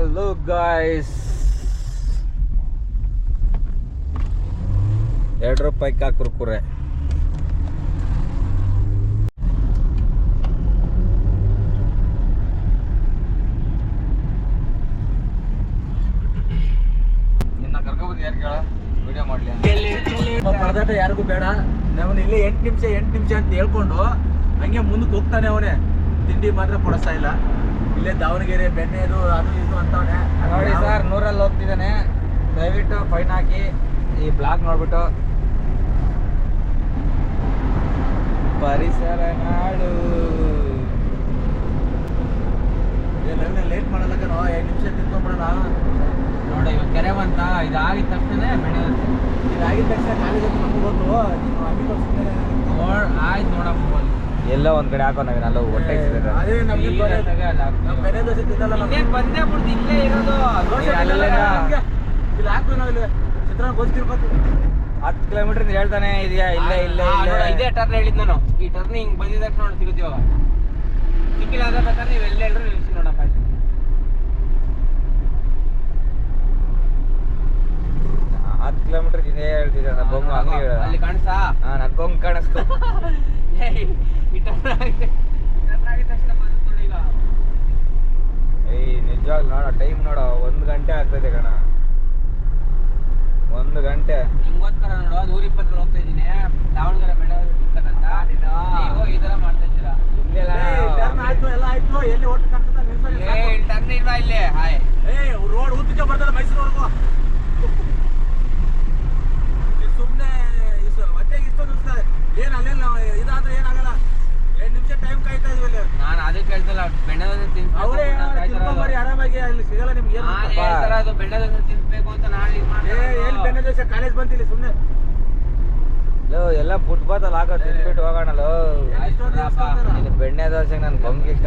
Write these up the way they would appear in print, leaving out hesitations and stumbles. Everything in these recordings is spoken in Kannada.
Hello guys, ₹2 Kurkure. ನಿನ್ನ ಕರ್ಕೊಬೋದು ಯಾರು ಕೇಳ ವಿಡಿಯೋ ಮಾಡಲಿ ಅಂತ ಪರದಾಟ ಯಾರಿಗೂ ಬೇಡ. ನಾವು ಇಲ್ಲೇ 8 ನಿಮಿಷ ಅಂತ ಹೇಳ್ಕೊಂಡು ಹಂಗೆ ಮುಂದಕ್ಕೆ ಹೋಗ್ತಾನೆ ಅವನೇ. ತಿಂಡಿ ಮಾತ್ರ ಕೊಡಿಸ್ತಾ ಇಲ್ಲ. ಇಲ್ಲೇ ದಾವಣಗೆರೆ ಬೆಣ್ಣೆದು ಅದು ಇದು ಅಂತವನೆ. ನೋಡಿ ಸರ್, 100ರಲ್ಲಿ ಹೋಗ್ತಿದ್ದಾನೆ. ದಯವಿಟ್ಟು ಫೈನ್ ಹಾಕಿ ಈ ಬ್ಲಾಗ್ ನೋಡ್ಬಿಟ್ಟು. ಪರಿಸರ ನಾಡು ಲೇಟ್ ಮಾಡಲ್ಲ ಕಣೋ, 2 ನಿಮಿಷ ತಿನ್ಕೊಂಡ್ಬಿಡೋಣ. ನೋಡಿ ಇವಾಗ ಕೆರೆ ಬಂತ, ಇದಾಗಿದ ತಕ್ಷಣ ಇದಾಗಿದ ತಕ್ಷಣ ಕಾಲೇಜ್ ಅಂತ ನಮ್ಗೆ ಗೊತ್ತು. ಆಯ್ತು ನೋಡಪ್ಪ, ಎಲ್ಲ ಒಂದ್ ಕಡೆ ಹಾಕೋ ನಾವೇನು ಅಲ್ಲ ಹೊಟ್ಟೆ ಅದೇ ನಮ್ಗೆ ಬೆನೆ ದೋಸೆ ತಿನ್ನಲ್ಲ. ಬಂದೇ ಬಿಡ್ತು ಇಲ್ಲೇ ಇರೋದು. ಇಲ್ಲಿ ಹಾಕ್ತೀವಿ ನಾವು, ಇಲ್ಲಿ ಚಿತ್ರಾನ್ನ ಗೋಧಿ ತಿರ್ಬೇಕು. 10 ಕಿಲೋಮೀಟರ್ ಹೇಳ್ತಾನೆ ಇದೆಯಾ? ಇಲ್ಲ ಇಲ್ಲ ಇದೇ ಟರ್ನ್ ಹೇಳಿದ್ ನಾನು. ಈ ಟರ್ನ್ ಹಿಂಗ್ ಬಂದಿದ್ದ ತಕ್ಷಣ ನೋಡಿ ಸಿಗುತ್ತೆ. ಇವಾಗ ಸಿಕ್ಕಿಲ್ಲ ಅದ ಬೇಕಾದ್ರೆ ನೀವು ಎಲ್ಲ ಎಲ್ಲರೂ ನಿಲ್ಸಿ ನೋಡಪ್ಪ. 10 ಕಿಲೋಮೀಟರ್ ಇದೇ ಹೇಳ್ತಿದ್ದೆ ನಾನು. ಬೊಂಗು ಅಂಗಡಿ ಅಲ್ಲಿ ಕಾಣಿಸ್ತಾ? ಹಾಂ, ನನ್ನ ಬೊಂಗು ಕಾಣಿಸ್ತು. ಏಯ್ ನಿಜವಾಗ್ಲು ನೋಡ, ಟೈಮ್ ನೋಡ, 1 ಗಂಟೆ ಆಗ್ತದೆ ಕಣ. 1 ಗಂಟೆ ನಿಮ್ಗೋಸ್ಕರ ನೋಡು. 120 ಹೋಗ್ತಾ ಇದ್ದೀನಿ ದಾವಣಗೆರೆ ಬೆಳಗಾವಿ ಅಂತ. ನೀವು ಈ ತರ ಮಾಡ್ತಾ ಇದ್ದೀರಾ? ಎಲ್ಲ ಆಯ್ತು. ಎಲ್ಲಿ ಓಟ್ ಕಾಣ್ತದೆ? ಟರ್ನ್ ಇಲ್ಲ ಇಲ್ಲಿ. ಹಾಯ್ ರೋಡ್ ಉದ್ದಕ್ಕೆ ಬರ್ತದೆ ಮೈಸೂರವರೆಗೂ. ಸುಮ್ಮನೆ ಹೊಟ್ಟೆಗೆ ಇಷ್ಟು ನಿಲ್ಸ್ತದೆ. ಏನು ಅಲ್ಲೆಲ್ಲ ಇದಾದ್ರೆ ಏನಾಗಲ್ಲ. 2 ನಿಮಿಷ ಟೈಮ್ ಕಾಯ್ತಾ ಇದೀವಿ. ನಾನು ಅದಕ್ಕೆ ಹೇಳ್ತಲ್ಲ, ಬೆಣ್ಣೆ ದೋಸೆ ತಿನ್ಬೇಕು ಆರಾಮಾಗಿ. ಅಲ್ಲಿ ಸಿಗಲ್ಲ ನಿಮ್ಗೆ. ಅದು ಬೆಣ್ಣೆ ದೋಸೆ ತಿನ್ಬೇಕು ಅಂತ ನಾಳೆ ಎಲ್ಲಿ ಬೆಣ್ಣೆ ದೋಸೆ ಕಾಲೇಜ್ ಬಂತಿಲ್ಲ ಸುಮ್ಮನೆ. ಎಲ್ಲ ಫುಟ್ಪಾತ್ ಅಲ್ಲಿ ಹಾಕೋ ತಿನ್ಬಿಟ್ಟು ಹೋಗೋಣಲ್ಲ. ಬೆಣ್ಣೆ ದೋಸೆಗೆ ನಾನು ಬಂಗಿಕ್ಕ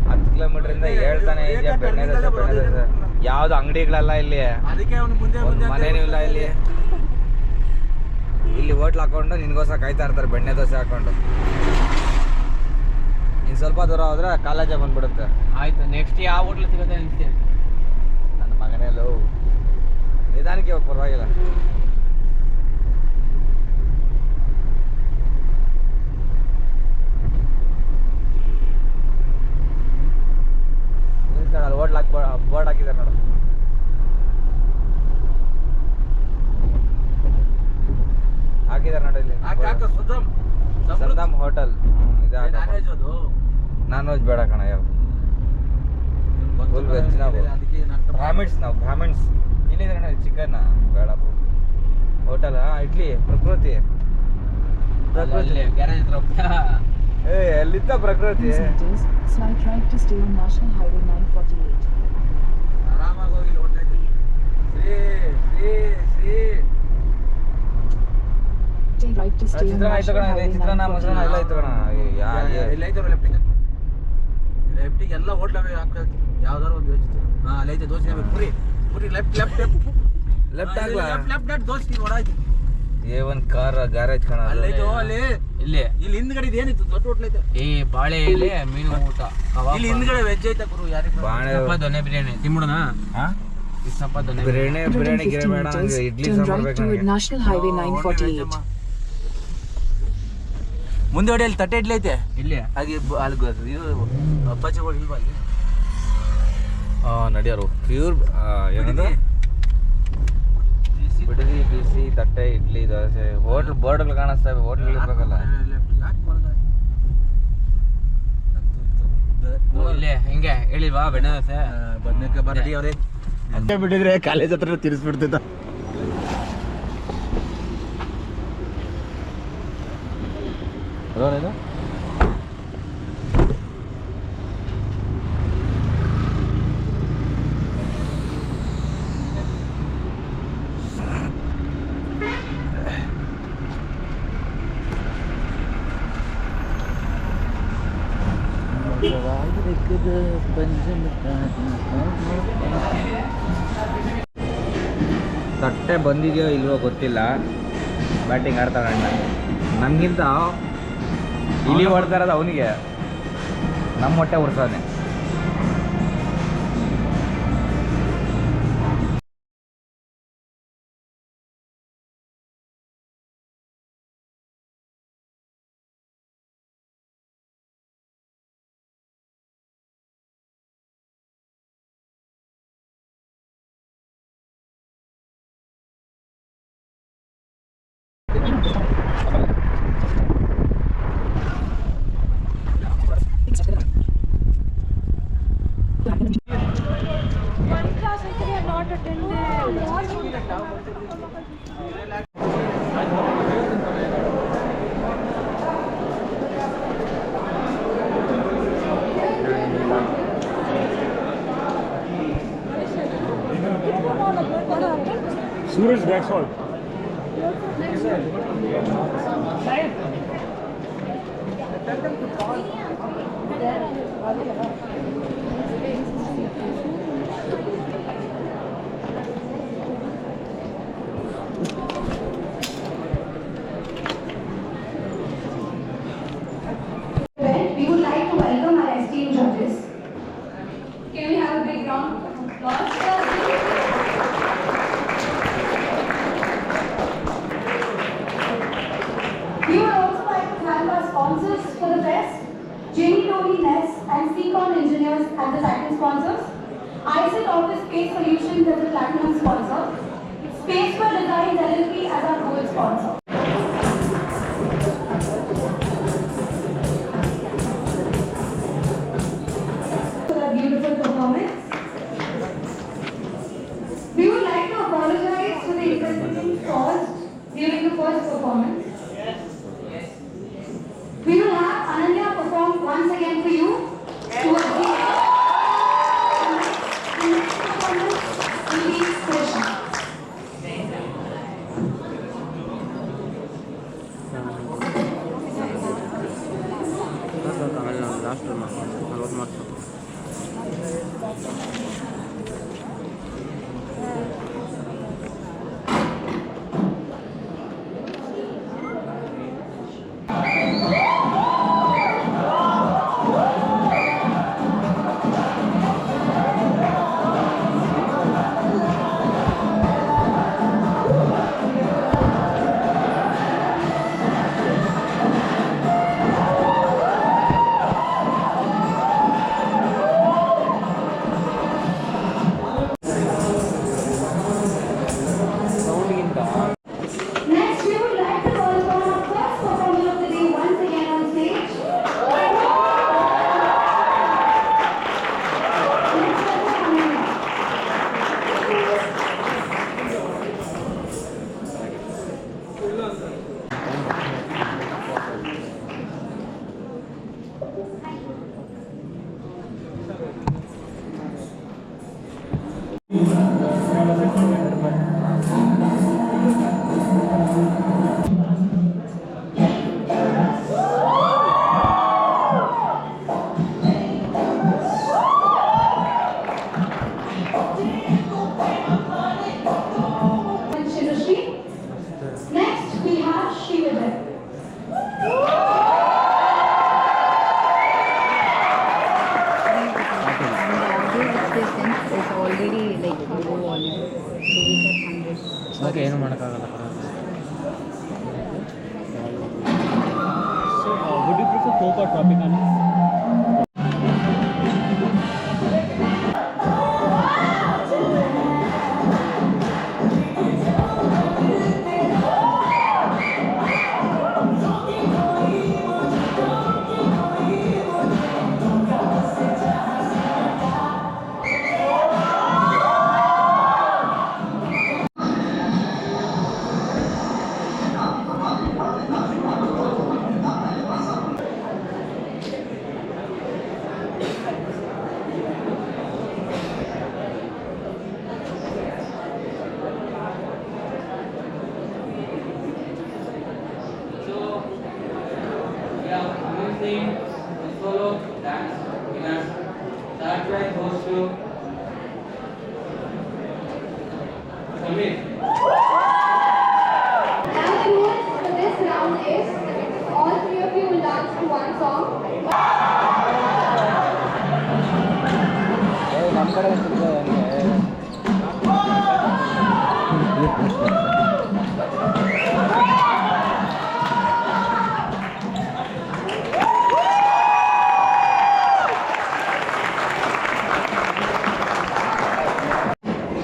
10 ಕಿಲೋಮೀಟರ್ ಇಂದ ಹೇಳ್ತಾನೆ ಇದೆಯಾ ಬೆಣ್ಣೆ ದೋಸೆ. ಯಾವ್ದು ಅಂಗಡಿಗಳಲ್ಲ ಇಲ್ಲಿ, ಮನೇನೂ ಇಲ್ಲ ಇಲ್ಲಿ. ಇಲ್ಲಿ ಹೋಟ್ಲ್ ಹಾಕೊಂಡು ನಿನ್ಗೋಸ್ಕರ ಕಾಯ್ತಾ ಇರ್ತಾರೆ ಬೆಣ್ಣೆ ದೋಸೆ ಹಾಕೊಂಡು. ಇನ್ನು ಸ್ವಲ್ಪ ದೂರ ಹೋದ್ರೆ ಕಾಲೇಜೇ ಬಂದ್ಬಿಡುತ್ತೆ. ಆಯ್ತು, ನೆಕ್ಸ್ಟ್ ಯಾವ ಹೋಟ್ಲ್ ಸಿಗುತ್ತೆ ಅನಿಸ್ತೀನಿ. ನನ್ನ ಮಗನೆಲ್ಲೋ ನಿಧಾನಕ್ಕೆ ಹೋಗಿ, ಪರವಾಗಿಲ್ಲ. ಅಲ್ಲಿ ಹೋಟ್ಲ್ ಬೋರ್ಡ್ ಹಾಕಿದ್ದಾರೆ ನೋಡು. ಹಾಕಿದ್ದಾರೆ ನೋಡಿ ಇಲ್ಲಿ, ಸಂದಮ್ ಹೋಟೆಲ್. ನಾನ್ ವೆಜ್ ಬೇಡ ಕಣ, ಯಾವ ಫುಲ್ ವೆಜ್. ನಾವು ಬ್ರಾಹ್ಮಿಣ್ಸ್. ಇಲ್ಲಿದ್ರೆ ನೋಡಿ ಚಿಕನ್ ಬೇಡ. ಹೋಟೆಲ್ ಇಡ್ಲಿ ಪ್ರಕೃತಿ ಎಲ್ಲಿದ್ದ ಪ್ರಕೃತಿ. ಆರಾಮಾಗಿ ಹೋಗಿ ಹೋಟೆಲ್ ಚಿತ್ರಾನ್ನ ಮೊಸರನ್ನ ಎಲ್ಲ ಐತೆ ಕಣ. ಇಲ್ಲ ಐತೆ ಲೆಫ್ಟಿಗೆ ಎಲ್ಲ ಹೋಟ್ಲವೇ ಹಾಕ್ಬೇಕು. ಯಾವ್ದಾರು ಒಂದು ಯೋಚಿಸ್ತೀವಿ. ಹಾಂ, ಅಲ್ಲಿ ಐತೆ ದೋಸೆ. ಪುರಿ ಲೆಫ್ಟ್ ದೋಸೆ ಹೊಡಾಯ್ತು. ಒಂದು ಕಾರ್ ಗ್ಯಾರೇಜ್ ಕಣ ಅಲ್ಲೈತೆ. ಇಲ್ಲಿ ಹಿಂದ್ಗಡೆ ಏನಿತ್ತು ದೊಡ್ಡ ಹೋಟ್ಲ್ ಐತೆ. ಬಾಳೆ ಎಲೆ ಮೀನು ಊಟ. ಇಲ್ಲಿ ಹಿಂದ್ಗಡೆ ವೆಜ್ ಐತೆ ಗುರು. ಯಾರಿಗೆ ಬಾಳೆ ದೊನ್ನೆ ಬಿರಿಯಾನಿ ತಿನ್ಬಿಡೋಣ? ಬಿರಿಯಾನಿ ಗಿರಿ ಬೇಡ, ಇಡ್ಲಿ ಸಾಂಬಾರ್. ಮುಂದೆ ಹೊಡಿ, ಅಲ್ಲಿ ತಟ್ಟೆ ಇಡ್ಲಿ ಐತೆ. ಇಲ್ಲಿ ಹಾಗೆ ಅಪ್ಪಾಜಿಗಳು ಇಲ್ವಾ ಅಲ್ಲಿ? ನಡಿಯೋರು ಪ್ಯೂರ್ ಏನಂದ್ರೆ ಬಿಡದಿ ಬಿಸಿ ತಟ್ಟೆ ಇಡ್ಲಿ ದೋಸೆ. ಹೋಟ್ಲ್ ಬೋರ್ಡ್ಗಳು ಕಾಣಿಸ್ತವೆ, ಹೋಟ್ಲ್ ಇರ್ಬೇಕಲ್ಲ. ಇಲ್ಲೇ ಹಿಂಗೆ ಹೇಳಿಲ್ವಾ ಬೆಣ್ಣೆ ದೋಸೆ? ಬದನೇಕಾಯಿ ಬರಡಿ ಅವ್ರೆ ಅಂತ ಬಿಟ್ಟಿದ್ರೆ ಕಾಲೇಜ್ ಹತ್ರ ತಿರ್ಸ್ಬಿಡ್ತಿದ್ದ. ಇದು ತಟ್ಟೆ ಬಂದಿದೆಯೋ ಇಲ್ವೋ ಗೊತ್ತಿಲ್ಲ. ಬ್ಯಾಟಿಂಗ್ ಆಡ್ತಾನೆ ಅಣ್ಣ. ನಮಗಿಂತ ಇಲಿ ಹೊಡ್ತಾ ಇರೋದು ಅವನಿಗೆ. ನಮ್ಮ ಹೊಟ್ಟೆ ಉರ್ಸೋನೆ. Suraj Gaxwal. We would like to welcome our esteemed judges. Can we have a big round of applause? We would also like to thank our sponsors for the fest, Jamie Tony Ness and Seacon Engineers as the title sponsors, ISET Office Space Solutions as the platinum sponsor, Spaceware Designs LLP as our gold sponsor. For a beautiful performance. We would like to apologize for the inconvenience caused during the first performance. We will have Ananya perform once again for you. Towards the next performance will be Krishna. Next, we would like to welcome our first performer of the day once again on stage. Let's welcome Ananya. And Shirashri. Next, we have Shrivadan. Is already like low volume, so we got 100. Okay ಏನು ಮಾಡೋಕ್ಕಾಗಲ್ಲ. So, would you prefer folk or Tropicana? Solo dance winner. Third prize goes to Samir. And the rules for this round is all three of you will dance to one song. ನಮ್ಮ ಕಡೆ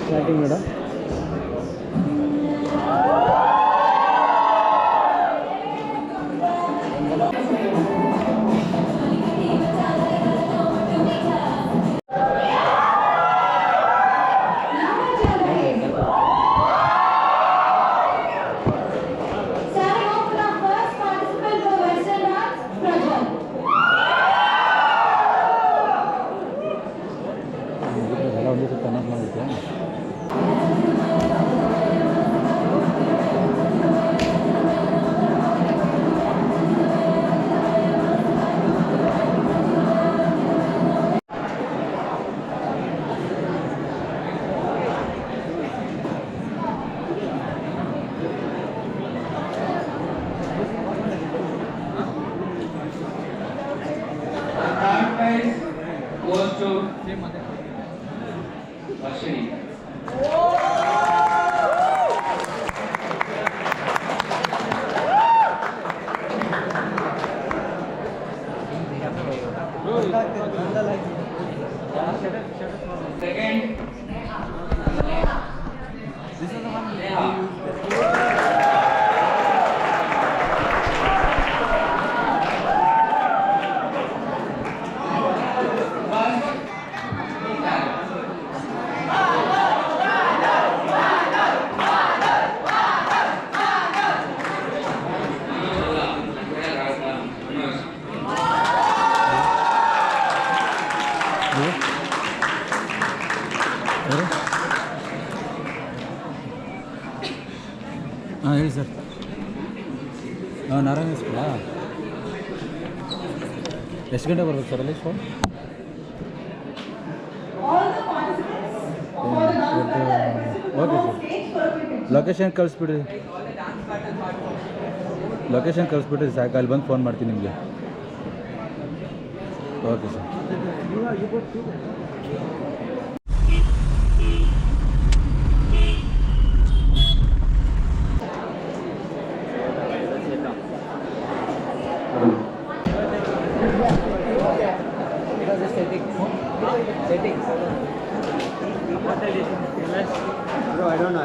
starting madam to Varshini. Second, this is the one. Neha. ಹಾಂ ಹೇಳಿ ಸರ್. ನಾರಾಯಣ ಸ್ಕೂಲಾ? ಎಷ್ಟು ಗಂಟೆ ಬರ್ಬೇಕು ಸರ್ ಅಲ್ಲಿ phone? All the participants for the dance battle are requested to Okay, come on sir. stage for a quick picture. Location ಕಳಿಸ್ಬಿಡ್ರಿ. ಲೊಕೇಶನ್ ಕಳಿಸ್ಬಿಟ್ರಿ ಸಾಕು, ಅಲ್ಲಿ ಬಂದು ಫೋನ್ ಮಾಡ್ತೀನಿ ನಿಮಗೆ. Okay sir. Bro, I don't know.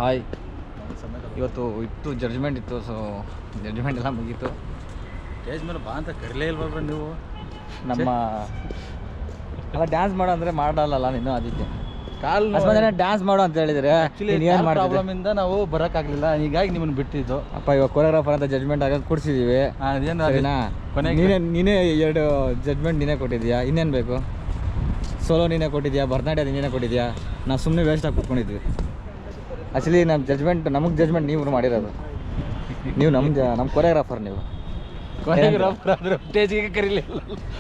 Hi, ಇವತ್ತು ಜಡ್ಜ್ಮೆಂಟ್ ಇತ್ತು. ಸೊ ಜಡ್ಜ್ಮೆಂಟ್ ಎಲ್ಲ ಮುಗೀತು. ಸ್ಟೇಜ್ ಮೇಲೆ ಬಾ ಅಂತ ಕರೀಲೇ ಇಲ್ವಲ್ರ ನೀವು? ನಮ್ಮ ಅಲ್ಲ ಡ್ಯಾನ್ಸ್ ಮಾಡೋ ಅಂದರೆ ಮಾಡಲ್ಲ ನೀನು ಆದಿತ್ಯ. ಕಾಲ್ ಡ್ಯಾನ್ಸ್ ಮಾಡು ಅಂತ ಹೇಳಿದರೆ ಏನು ಮಾಡ್ತಿದ್ದೆ? ಪ್ರಾಬ್ಲಮಿಂದ ನಾವು ಬರೋಕ್ಕಾಗಲಿಲ್ಲ, ಹೀಗಾಗಿ ನಿಮ್ಮನ್ನು ಬಿಟ್ಟಿದ್ದು. ಅಪ್ಪ ಇವಾಗ ಕೊರಿಯೋಗ್ರಾಫರ್ ಅಂತ ಜಡ್ಜ್ಮೆಂಟ್ ಆಗೋದು ಕೊಡ್ಸಿದ್ದೀವಿ. ಅದೇನು ಸರಿನಾ? ಕೊನೆಗೆ ನೀನೇ 2 ಜಡ್ಜ್ಮೆಂಟ್ ನೀನೇ ಕೊಟ್ಟಿದ್ಯಾ. ಇನ್ನೇನು ಬೇಕು? ಸೋಲೋ ನೀನೇ ಕೊಟ್ಟಿದ್ಯಾ, ಭರತನಾಟ್ಯ ನೀನೇ ಕೊಟ್ಟಿದ್ಯಾ. ನಾವು ಸುಮ್ಮನೆ ವೇಸ್ಟಾಗಿ ಕೂತ್ಕೊಂಡಿದ್ವಿ. ಆ್ಯಕ್ಚುಲಿ ನಮ್ಮ ಜಡ್ಜ್ಮೆಂಟ್, ನಮಗೆ ಜಡ್ಜ್ಮೆಂಟ್ ನೀವು ಮಾಡಿರೋದು. ನೀವು ನಮ್ಮ ಕೊರಿಯೋಗ್ರಾಫರ್. ನೀವು ಕೊರಿಯೋಗ್ರಾಫರ್ ಆದರೂ ಸ್ಟೇಜಿಗೆ ಕರೀಲಿಲ್ಲ.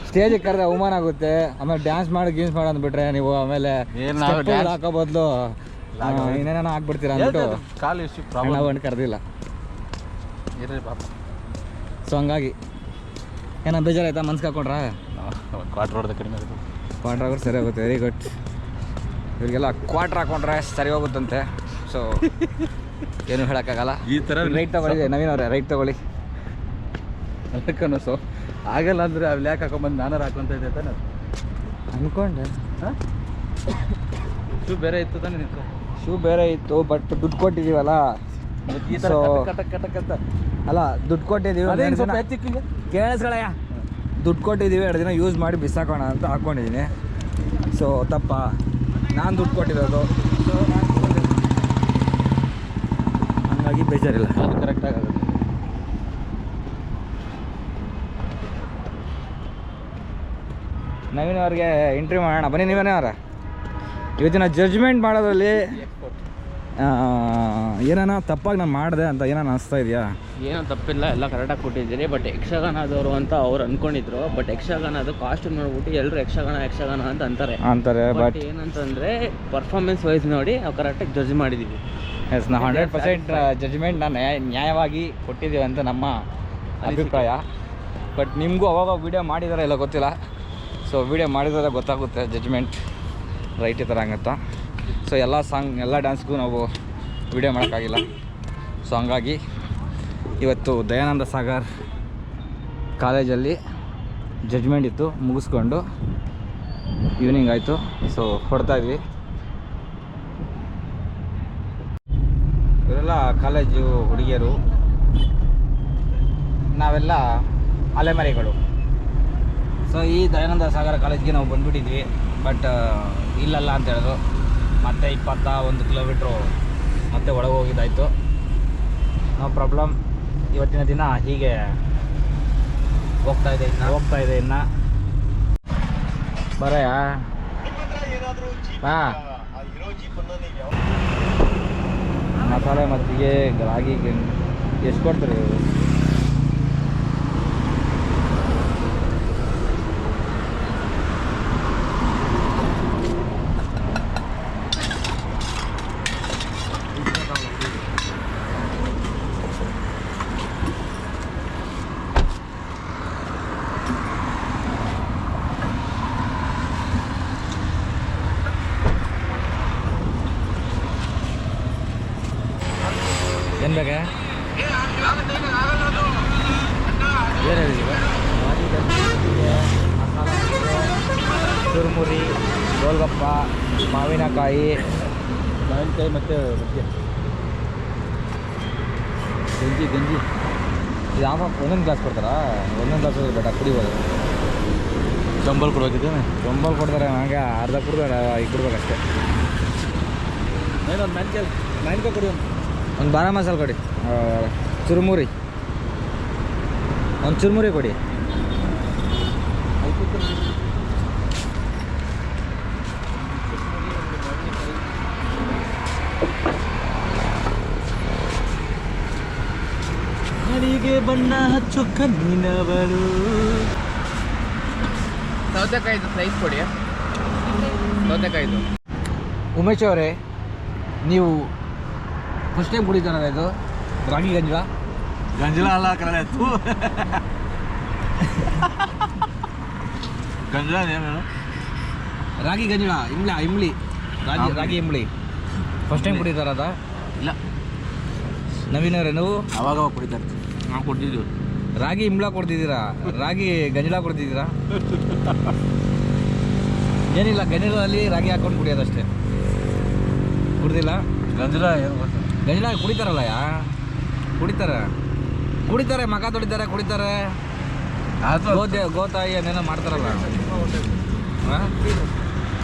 ಸ್ಟೇಜಿಗೆ ಕರೆದ್ರೆ ಅವಮಾನ ಆಗುತ್ತೆ. ಆಮೇಲೆ ಡ್ಯಾನ್ಸ್ ಮಾಡಿ ಗೀನ್ಸ್ ಮಾಡು ಅಂದ್ಬಿಟ್ರೆ ನೀವು ಆಮೇಲೆ ಹಾಕೋ ಬದಲು ಇನ್ನೇನೋ ಆಗ್ಬಿಡ್ತೀರಾ ಅಂದ್ಬಿಟ್ಟು ಕಾಲು ಇಷ್ಟು ಪ್ರಾಬ್ಲಮ್ ನಾವು ಕರೆದಿಲ್ಲ. ಇರ್ರಿ ಪಾಪ. ಸೊ ಹಂಗಾಗಿ ಏನೋ ಬೇಜಾರಾಯ್ತಾ? ಮನ್ಸು ಹಾಕೊಂಡ್ರಾ? ಕ್ವಾರ್ಟರ್ ಹೊಡೆದ ಕಡಿಮೆ ಆಗುತ್ತೆ. ಕ್ವಾರ್ಟರ್ ಹಾಕೋರು ಸರಿ ಹೋಗುತ್ತೆ. Very good. ಇವರಿಗೆಲ್ಲ ಕ್ವಾರ್ಟರ್ ಹಾಕೊಂಡ್ರೆ ಸರಿ ಹೋಗುತ್ತಂತೆ. ಸೊ ಏನು ಹೇಳೋಕ್ಕಾಗಲ್ಲ. ಈ ಥರ ರೈಟ್ ತಗೊಳ್ಳಿ ನವೀನ್ ಅವರೇ, ರೈಟ್ ತಗೊಳ್ಳಿ. ಅದಕ್ಕೂ ಸೊ ಆಗಲ್ಲ ಅಂದರೆ ಅಲ್ಲಿ ಯಾಕೆ ಹಾಕೊಂಬಂದು ನಾನಾರು ಹಾಕೊಂತ ಇದ್ದೆ ತಾನೆ ಅಂದ್ಕೊಂಡೆ. ಹಾಂ, ಶೂ ಬೇರೆ ಇತ್ತು ತಾನೆ ನಿಂತು? ಶೂ ಬೇರೆ ಇತ್ತು, ಬಟ್ ದುಡ್ಡು ಕೊಟ್ಟಿದ್ದೀವಲ್ಲ. ಈ ಥರ So, ಕಟಕ್ ಅಂತ ಅಲ್ಲ, ದುಡ್ಡು ಕೊಟ್ಟಿದ್ದೀವಿ. ಸ್ವಲ್ಪ ಎತ್ತಿಕ್ಕಿಗೆ ಕೇಳಿಸ್ಗಳಯ್ಯ, ದುಡ್ಡು ಕೊಟ್ಟಿದ್ದೀವಿ, 2 ದಿನ ಯೂಸ್ ಮಾಡಿ ಬಿಸಾಕೋಣ ಅಂತ ಹಾಕ್ಕೊಂಡಿದ್ದೀನಿ. ಸೊ ತಪ್ಪ, ನಾನು ದುಡ್ಡು ಕೊಟ್ಟಿರೋದು. ಸೊ ಹಂಗಾಗಿ ಬೇಜಾರಿಲ್ಲ. ಅದು ಕರೆಕ್ಟಾಗಿ ಆಗುತ್ತೆ. ನವೀನ್ ಅವ್ರಿಗೆ ಇಂಟರ್ವ್ಯೂ ಮಾಡೋಣ ಬನ್ನಿ. ನೀವೇನೇ ಅವರ ಇವತ್ತಿನ ಜಡ್ಜ್ಮೆಂಟ್ ಮಾಡೋದ್ರಲ್ಲಿ ಏನಾನ ತಪ್ಪಾಗಿ ನಾನು ಮಾಡಿದೆ ಅಂತ ಏನಾನ ಅನಿಸ್ತಾ ಇದೆಯಾ? ಏನೋ ತಪ್ಪಿಲ್ಲ, ಎಲ್ಲ ಕರೆಕ್ಟಾಗಿ ಕೊಟ್ಟಿದ್ದೀರಿ. ಬಟ್ ಯಕ್ಷಗಾನದವರು ಅಂತ ಅವ್ರು ಅಂದ್ಕೊಂಡಿದ್ರು. ಬಟ್ ಯಕ್ಷಗಾನದು ಕಾಸ್ಟ್ಯೂಮ್ ನೋಡ್ಬಿಟ್ಟು ಎಲ್ಲರೂ ಯಕ್ಷಗಾನ ಅಂತ ಅಂತಾರೆ. ಬಟ್ ಏನಂತಂದರೆ ಪರ್ಫಾರ್ಮೆನ್ಸ್ ವೈಸ್ ನೋಡಿ ನಾವು ಕರೆಕ್ಟಾಗಿ ಜಡ್ಜ್ ಮಾಡಿದ್ದೀವಿ. ಎಸ್, ನಾವು 100% ಜಡ್ಜ್ಮೆಂಟ್ನ ನ್ಯಾಯವಾಗಿ ಕೊಟ್ಟಿದ್ದೀವಿ ಅಂತ ನಮ್ಮ ಅಭಿಪ್ರಾಯ. ಬಟ್ ನಿಮಗೂ ಅವಾಗ ವೀಡಿಯೋ ಮಾಡಿದಾರೆ ಇಲ್ಲ ಗೊತ್ತಿಲ್ಲ. ಸೊ ವೀಡಿಯೋ ಮಾಡಿದ್ರೆ ಗೊತ್ತಾಗುತ್ತೆ ಜಡ್ಜ್ಮೆಂಟ್ ರೈಟ್ ಈ ಥರ ಹಂಗತ್ತಾ. ಸೊ ಎಲ್ಲ ಡ್ಯಾನ್ಸ್ಗೂ ನಾವು ವೀಡಿಯೋ ಮಾಡೋಕ್ಕಾಗಿಲ್ಲ. ಸೊ ಹಂಗಾಗಿ ಇವತ್ತು ದಯಾನಂದ ಸಾಗರ್ ಕಾಲೇಜಲ್ಲಿ ಜಡ್ಜ್ಮೆಂಟ್ ಇತ್ತು, ಮುಗಿಸ್ಕೊಂಡು ಈವ್ನಿಂಗ್ ಆಯಿತು. ಸೊ ಹೊರಡ್ತಾಯಿದ್ವಿ. ಇವರೆಲ್ಲ ಕಾಲೇಜು ಹುಡುಗಿಯರು, ನಾವೆಲ್ಲ ಅಲೆಮರೆಗಳು. ಸೊ ಈ ದಯಾನಂದ ಸಾಗರ ಕಾಲೇಜ್ಗೆ ನಾವು ಬಂದುಬಿಟ್ಟಿದ್ವಿ. ಬಟ್ ಇಲ್ಲಲ್ಲ ಅಂತ ಹೇಳಿದ್ರು. ಮತ್ತೆ 21 ಕಿಲೋಮೀಟ್ರು ಮತ್ತೆ ಒಳಗೆ ಹೋಗಿದ್ದಾಯಿತು. No problem. ಇವತ್ತಿನ ದಿನ ಹೀಗೆ ಹೋಗ್ತಾ ಇದೆ ಇನ್ನು ಬರಯ ಹಾಂ ಮಸಾಲೆ ಮಜ್ಜಿಗೆ ರಾಗಿ ಎಷ್ಟು ಕೊಡ್ತೀರಿ ಇವರು? ಏನು ಬೇಕಾ? ಏನು ಹೇಳಿದ್ದೀವಿ? ಚುರುಮುರಿ, ಗೋಲ್ಗಪ್ಪ, ಮಾವಿನಕಾಯಿ ಮತ್ತು ಮಜ್ಜಿಗೆ, ಗಂಜಿ ಇದು ಯಾವ ಒಂದೊಂದು ಗ್ಲಾಸ್ ಕೊಡ್ತಾರಾ? ಒಂದೊಂದು ಗ್ಲಾಸ್ ಬೇಡ, ಕುಡಿಬೋದು. ಚಂಬಲ್ ಕೊಡೋಕಿದ್ದೇನೆ. ಚಂಬಲ್ ಕೊಡ್ತಾರೆ, ನನಗೆ ಅರ್ಧ ಕುಡ್ದು ಈಗ ಕೊಡ್ಬೇಕಷ್ಟೇ. ಏನೊಂದು ಮ್ಯಾನ್ಕಾಯಿ ಕೊಡಿ. ಒಂದು ಬಾರ ಮಸಾಲೆ ಕೊಡಿ. ಚುರುಮುರಿ ಒಂದು ಚುರುಮುರಿ ಕೊಡಿ. ಹರಿಗೆ ಬಣ್ಣ ಹಚ್ಚು ಕಣ್ಣಿನವರು. ಸೌತೆಕಾಯಿದು ಸ್ಲೈಸ್ ಕೊಡಿ. ಸೌತೆಕಾಯಿದು. ಉಮೇಶ್ ಅವರೇ, ನೀವು ಫಸ್ಟ್ ಟೈಮ್ ಕುಡಿತಾರಲ್ಲ ಇದು ರಾಗಿ ಗಂಜಲ ಅಲ್ಲ ಕಡೆ ಆಯ್ತು. ಗಂಜಲ ಏನು? ರಾಗಿ ಗಂಜಲ ಇಂಬ್ಲಿ ರಾಗಿ ಇಂಬ್ಲಿ ಫಸ್ಟ್ ಟೈಮ್ ಕುಡಿತಾರದ? ಇಲ್ಲ, ನವೀನವ್ರೆ ನೀವು ಅವಾಗ ಕುಡಿತಾರೆ. ನಾವು ಕೊಡ್ತಿದ್ದೀವಿ. ರಾಗಿ ಇಂಬ್ಲ ಕೊಡ್ತಿದ್ದೀರಾ, ರಾಗಿ ಗಂಜಲ ಕೊಡ್ತಿದ್ದೀರಾ? ಏನಿಲ್ಲ, ಗಂಜಲದಲ್ಲಿ ರಾಗಿ ಹಾಕೊಂಡು ಕುಡಿಯೋದಷ್ಟೇ, ಕುಡ್ದಿಲ್ಲ. ಗಂಜಲ ಏನು ಗೊತ್ತ? ಗಂಜಲ ಕುಡಿತಾರಲ್ಲ ಕುಡಿತಾರೆ ಮಗ ತೊಳಿತಾರೆ, ಕುಡಿತಾರೆ. ಗೋತಾಯಿ ಏನೇನೋ ಮಾಡ್ತಾರಲ್ಲ,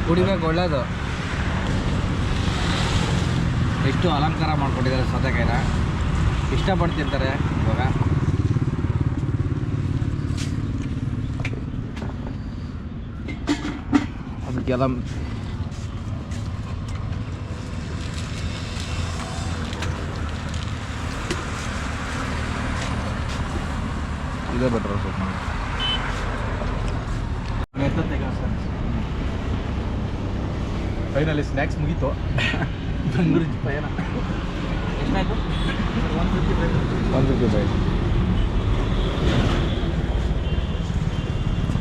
ಕುಡಿಬೇಕು, ಒಳ್ಳೇದು. ಎಷ್ಟು ಅಲಂಕಾರ ಮಾಡ್ಕೊಂಡಿದ್ದಾರೆ ಸೌತೆಕಾಯಿನ, ಇಷ್ಟಪಟ್ಟು ತಿಂತಾರೆ ಇವಾಗ. ಅದಕ್ಕೆಲ್ಲ ಇದೇ ಬೆಟ್ರ್ ಸ್ವಲ್ಪ. ಫೈನಲಿ ಸ್ನ್ಯಾಕ್ಸ್ ಮುಗೀತು. ಬೆಂಗಳೂರು ಪಯಣ ಎಷ್ಟಾಯಿತು? 150 ರೂಪಾಯಿ.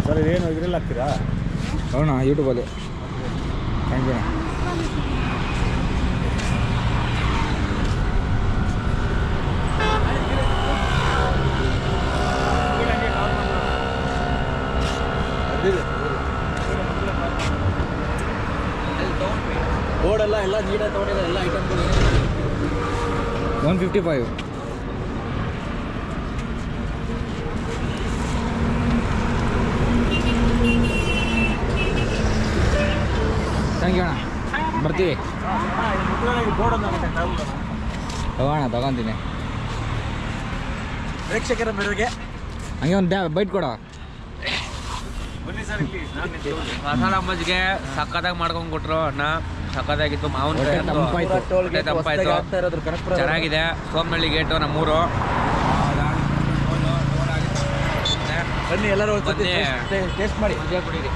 ಸರ್ ಏನು ಇದ್ರಲ್ಲಿ ಹಾಕ್ತೀರಾ? ಅವಣ ಯೂಟ್ಯೂಬಲ್ಲಿ ಥ್ಯಾಂಕ್ ಯು. ಬೋರ್ಡೆಲ್ಲ ಎಲ್ಲ ನೀಟಾಗಿ ತೊಗೊಂಡಿದೆ, ಎಲ್ಲ ಐಟಮ್ಗಳು. 155. ಥ್ಯಾಂಕ್ ಯು ಅಣ್ಣ, ಬರ್ತೀವಿ. ಬೋರ್ಡ್ ಹೋಗೋಣ, ತಗೊತೀನಿ. ಪ್ರೇಕ್ಷಕರ ಮೆರುಗೆ ಹಂಗೆ ಒಂದು ಬೈಟ್ ಕೊಡ. ಬನ್ನಿ ಸರ್ ಇಲ್ಲಿ. ಮಸಾಲ ಮಜ್ಜಿಗೆ ಸಕ್ಕತ್ತಾಗಿ ಮಾಡ್ಕೊಂಡು ಕೊಟ್ರು ಅಣ್ಣ, ಸಕ್ಕತ್ತಾಗಿತ್ತು. ಮಾವಿನ ತಂಪಾಯ್ತು, ಚೆನ್ನಾಗಿದೆ. ಸೋಮನಹಳ್ಳಿ ಗೇಟು ನಮ್ಮೂರು. ಬನ್ನಿ ಎಲ್ಲರೂ ಬನ್ನಿ. ಟೇಸ್ಟ್ ಮಾಡಿ. ಮಜ್ಜಿಗೆ ಕುಡೀರಿ.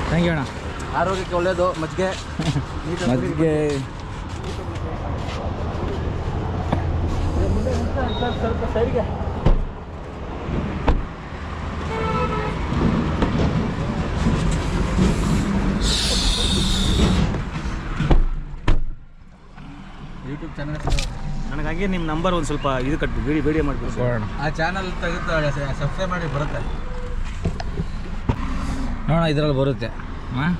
ಥ್ಯಾಂಕ್ ಯು ಅಣ್ಣ. ಆರೋಗ್ಯಕ್ಕೆ ಒಳ್ಳೇದು ಮಜ್ಜಿಗೆ. ಮಜ್ಜಿಗೆ ಸ್ವಲ್ಪ ಸೈಡ್ಗೆ. ಯೂಟ್ಯೂಬ್ ಚಾನಲ್ ನನಗೆ ನಿಮ್ಮ ನಂಬರ್ ಒಂದು ಸ್ವಲ್ಪ ಇದು ಕಟ್ಟು ವಿಡಿಯೋ ಮಾಡಿಬಿಟ್ಟು ನೋಡೋಣ. ಆ ಚಾನಲ್ ತೆಗೆದು ಸಬ್ಸ್ಕ್ರೈಬ್ ಮಾಡಿ ಬರುತ್ತೆ. ನೋಡೋಣ, ಇದರಲ್ಲಿ ಬರುತ್ತೆ. ಹಾಂ,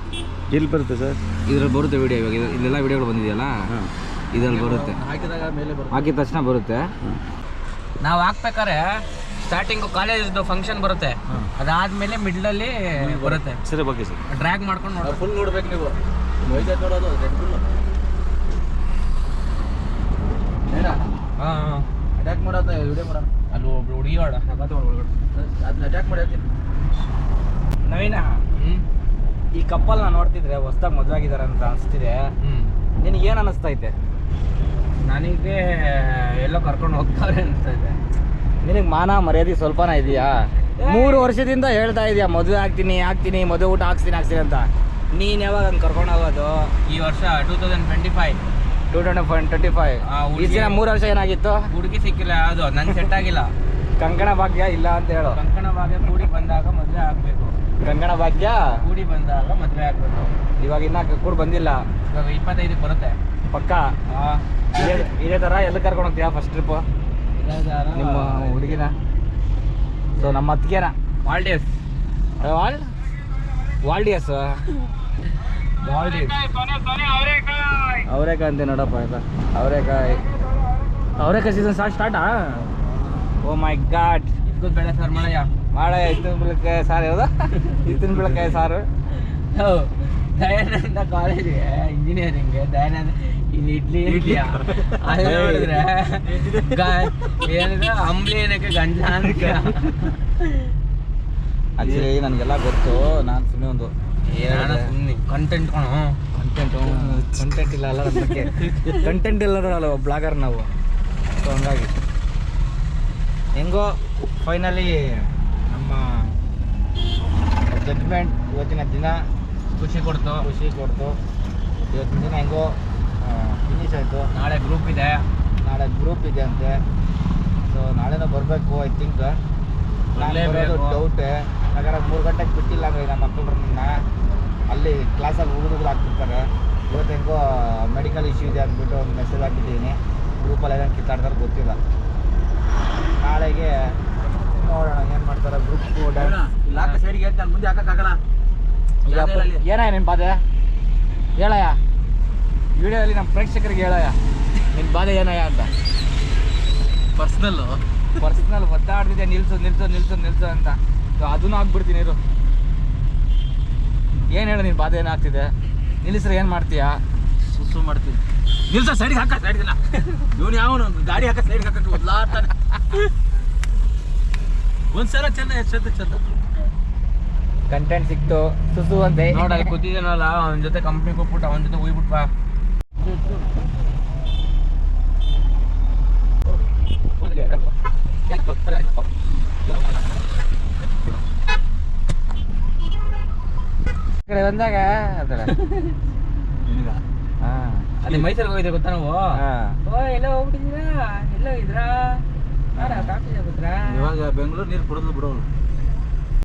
ಎಲ್ಲಿ ಬರುತ್ತೆ ಸರ್? ಇದರಲ್ಲಿ ಬರುತ್ತೆ ವಿಡಿಯೋ. ಇವಾಗ ಇಲ್ಲೆಲ್ಲ ವಿಡಿಯೋಗಳು ಬಂದಿದೆಯಲ್ಲ, ಇದರಲ್ಲಿ ಬರುತ್ತೆ. ಹಾಕಿದಾಗ ಮೇಲೆ ಬರುತ್ತೆ. ಹಾಕಿದ ತಕ್ಷಣ ಬರುತ್ತೆ. ನಾವು ಹಾಕ್ಬೇಕಾರೆ ಸ್ಟಾರ್ಟಿಂಗು ಕಾಲೇಜ್ದು ಫಂಕ್ಷನ್ ಬರುತ್ತೆ, ಅದಾದ್ಮೇಲೆ ಮಿಡ್ಲಲ್ಲಿ ಬರುತ್ತೆ. ಸರಿ, ಬಗ್ಗೆ ಸರ್ ಡ್ರ್ಯಾಗ್ ಮಾಡ್ಕೊಂಡು ನೋಡಿ. ಫುಲ್ ನೋಡ್ಬೇಕು ನೀವು. ವೈಜಾಗ್ ನೋಡೋದು ರೆಡ್ ಬುಲ್ ಹಾಂ ಅಟ್ಯಾಕ್ ಮಾಡೋದ ವಿಡಿಯೋ ಮಾಡೋಣ. ಅಲ್ಲಿ ಒಬ್ರು ಹುಡುಗಿ ಆಡ ಒಳಗಡೆ ಅದನ್ನ ಅಟ್ಯಾಕ್ ಮಾಡಿ ಹೇಳ್ತೀನಿ. ನವೀನ ಈ ಕಪ್ಪಲ್ನ ನೋಡ್ತಿದ್ರೆ ಹೊಸ್ದಾಗಿ ಮದುವೆ ಆಗಿದ್ದಾರೆ ಅಂತ ಅನಿಸ್ತಿದೆ. ನಿನಗೆ ಏನು ಅನ್ನಿಸ್ತೈತೆ? ನನಗೆ ಎಲ್ಲೋ ಕರ್ಕೊಂಡು ಹೋಗ್ತಾರೆ ಅನಿಸ್ತಾ ಇದೆ. ನಿನಗೆ ಮಾನ ಮರ್ಯಾದೆ ಸ್ವಲ್ಪನ ಇದೆಯಾ? 3 ವರ್ಷದಿಂದ ಹೇಳ್ತಾ ಇದೆಯಾ ಮದುವೆ ಆಗ್ತೀನಿ ಮದುವೆ ಊಟ ಹಾಕ್ಸ್ತೀನಿ ಅಂತ. ನೀನು ಯಾವಾಗ ಹಂಗೆ ಕರ್ಕೊಂಡು ಹೋಗೋದು? ಈ ವರ್ಷ 2025 2025 ಈ ದಿನ 3 ವರ್ಷ ಏನಾಗಿತ್ತು? ಹುಡುಗಿ ಸಿಕ್ಕಿಲ್ಲ, ಯಾವುದು ನಂಗೆ ಸೆಟ್ ಆಗಿಲ್ಲ. ಕಂಕಣ ಭಾಗ್ಯ ಇಲ್ಲ ಅಂತ ಹೇಳು. ಕಂಕಣ ಭಾಗ್ಯ ಕೂಡಿ ಬಂದಾಗ ಮದುವೆ ಆಗಬೇಕು. ಕಂಕಣ ಭಾಗ್ಯ ಕೂಡಿ ಬಂದಾಗ ಮದುವೆ ಆಗಬೇಕು. ಇವಾಗ ಇನ್ನ ಕೂಡ ಬಂದಿಲ್ಲ. ಇವಾಗ 25 ಬರುತ್ತೆ ಪಕ್ಕ. ಇದೇ ಥರ ಎಲ್ಲಿ ಕರ್ಕೊಂಡು ಹೋಗ್ತೀಯಾ ಫಸ್ಟ್ ಟ್ರಿಪ್ಪು ನಿಮ್ಮ ಹುಡುಗಿನ? ಸೊ ನಮ್ಮ ಅತ್ತಿಗೆನ ಮಾಲ್ಡೀವ್ಸ್ ವಾಲ್ಡಿಯಸ್ ಅವರೇಕಾಯಿ ಅಂತೆ ನೋಡಪ್ಪ. ಆಯ್ತಾ ಅವರೇಕಾಯಿ ಸೀಸನ್ ಸ್ಟಾರ್ಟಾ? ಓ ಮೈ ಗಾಡ್. ಇದ್ಕೂ ಬೇಡ ಸರ್ ಮಾಡಯ್ಯ. ಮಾಡಯ್ಯ ಇತ್ತಿನ ಬೆಳಕಾಯಿ ಸಾರು ಯಾವ್ದು? ಇತ್ತಿನ ಬೆಳಕಾಯಿ ಸಾರು. ದಯಾನಂದ ಕಾಲೇಜ್ಗೆ ಇಂಜಿನಿಯರಿಂಗ್ಗೆ ದಯಾನಂದ ಇಲ್ಲಿ ಇಡ್ಲಿ ಇದೆಯಾ ಅದು ನೋಡಿದ್ರೆ ಏನಿದೆ ಅಂಬ್ಲಿ ಏನಕ್ಕೆ ಗಂಜ ಅಂತ. ಆಕ್ಚುಲಿ ನನಗೆಲ್ಲ ಗೊತ್ತು. ನಾನು ಸುಮ್ಮನೆ ಒಂದು ಸುಮ್ಮನೆ ಕಂಟೆಂಟ್ ಕಂಟೆಂಟ್ ಇಲ್ಲ ಅಲ್ಲ ನನ್ನ ಬಗ್ಗೆ. ಕಂಟೆಂಟ್ ಇಲ್ಲದಲ್ಲ ಬ್ಲಾಗರ್ ನಾವು. ಸೊ ಹಂಗಾಗಿ ಹೆಂಗೋ ಫೈನಲಿ ನಮ್ಮ ಜಡ್ಜ್ಮೆಂಟ್ ಇವತ್ತಿನ ದಿನ ಖುಷಿ ಕೊಡ್ತು. ಇವತ್ತಿನ ದಿನ ಹೆಂಗೋ ಫಿನಿಶ್ ಆಯಿತು. ನಾಳೆ ಗ್ರೂಪ್ ಇದೆ. ನಾಳೆ ಗ್ರೂಪ್ ಇದೆ ಅಂತೆ. ಸೊ ನಾಳೆನೂ ಬರಬೇಕು ಐ ಥಿಂಕ್. ನಾನು ಬರೋದು ಡೌಟೆ. ಯಾಕಂದ್ರೆ 3 ಗಂಟೆಗೆ ಬಿಟ್ಟಿಲ್ಲ ಅಂದರೆ ನಮ್ಮ ಮಕ್ಕಳನ್ನ ಅಲ್ಲಿ ಕ್ಲಾಸಲ್ಲಿ ಹುಡುಗರು ಹಾಕ್ತಿರ್ತಾರೆ. ಇವತ್ತು ಹೆಂಗೋ ಮೆಡಿಕಲ್ ಇಶ್ಯೂ ಇದೆ ಅಂದ್ಬಿಟ್ಟು ಒಂದು ಮೆಸೇಜ್ ಹಾಕಿದ್ದೀನಿ. ಗ್ರೂಪಲ್ಲಿ ಏನೋ ಕಿತ್ತಾಡ್ತಾರೆ ಗೊತ್ತಿಲ್ಲ. ನಾಳೆಗೆ ನೋಡೋಣ ಏನು ಮಾಡ್ತಾರೆ. ಗ್ರೂಪ್ ಲಾಕ್ ಸೈಡ್ಗೆ ಹೇಳ್ತಾನೆ, ಮುಂದೆ ಹಾಕಕ್ಕಾಗಲ್ಲ. ಏನಾಯ ನಿನ್ನ ಬಾಧೆ ಹೇಳಯ್ಯ. ವಿಡಿಯೋದಲ್ಲಿ ನಮ್ಮ ಪ್ರೇಕ್ಷಕರಿಗೆ ಹೇಳಯ್ಯ ನಿನ್ನ ಬಾಧೆ ಏನಯ್ಯ ಅಂತ. ಪರ್ಸ್ನಲ್ ಒದ್ದಾಡ್ತಿದ್ದೆ ನಿಲ್ಸು ಅಂತ. ಸೊ ಅದನ್ನು ಆಗ್ಬಿಡ್ತೀನಿ ಇರು. ಏನು ಹೇಳು ನಿನ್ನ ಬಾಧೆ ಏನಾಗ್ತಿದೆ? ನಿಲ್ಲಿಸ್ರೆ ಏನು ಮಾಡ್ತೀಯಾ? ಸುಸು ಮಾಡ್ತೀನಿ. ನಿಲ್ಸ ಸೈಡ್ಗೆ ಹಾಕ. ಸೈಡ್ಗಿಲ್ಲ ಇವನು ಯಾವನು ಗಾಡಿ ಹಾಕ ಸೈಡ್ಗೆ ಹಾಕಕ್ಕೆ ಒದ್ಲಾಡ್ತಾನೆ. ಒಂದ್ಸಲ ಚಂದ ಕಂಟೆಂಟ್ ಸಿಕ್ತು ಸುಸು ಅಂತೆ. ನೋಡಲ್ಲಿ ಕೂತಿದ್ದೀನಲ್ಲ ಅವನ ಜೊತೆ ಕಂಪ್ನಿಗೆ ಹೋಗ್ಬಿಟ್ಟು ಅವನ ಜೊತೆ ಹೋಗ್ಬಿಟ್ಟು ಬಾ. ಕಡೆ ಬಂದಾಗ ಅದೇ ಮೈಸೂರಿಗೆ ಹೋಗಿದ್ರೆ ಗೊತ್ತಾ ನಾವು? ಎಲ್ಲ ಹೋಗ್ಬಿಟ್ಟಿದ್ದೀರಾ? ಎಲ್ಲ ಹೋಗಿದ್ರಾ? ಕಾಫಿ ಇವಾಗ ಬೆಂಗಳೂರು ನೀರು ಕುಡಿದ್ಲು ಬಿಡೋರು.